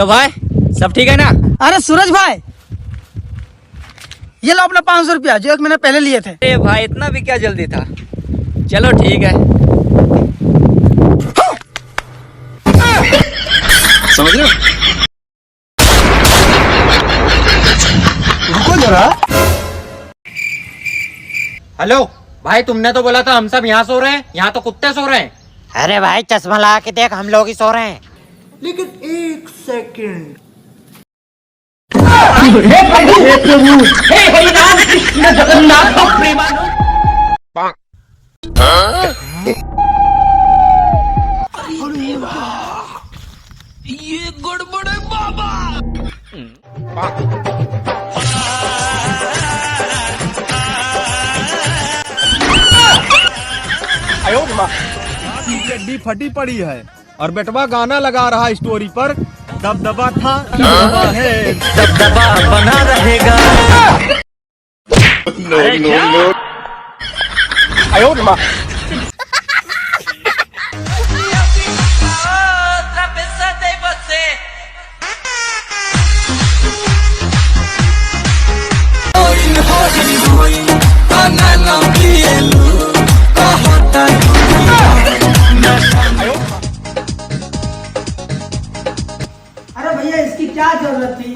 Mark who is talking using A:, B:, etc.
A: तो भाई सब ठीक है ना?
B: अरे सूरज भाई, ये लो अपना 500 रुपया जो 1 महीना पहले लिए थे।
A: अरे भाई इतना भी क्या जल्दी था? चलो ठीक है।
C: समझ रहे हो? रुको जरा।
A: हेलो भाई, तुमने तो बोला था हम सब यहाँ सो रहे हैं, यहाँ तो कुत्ते सो रहे हैं।
D: अरे भाई चश्मा लगा के देख, हम लोग ही सो रहे हैं।
B: लेकिन 1 सेकंड।
C: ये गड़बड़ है बाबा।
E: गड्डी फटी पड़ी है और बेटवा गाना लगा रहा है स्टोरी पर। दबदबा था, दबदबा है,
A: दबदबा बना रहेगा।
B: अरे भैया इसकी क्या जरूरत थी?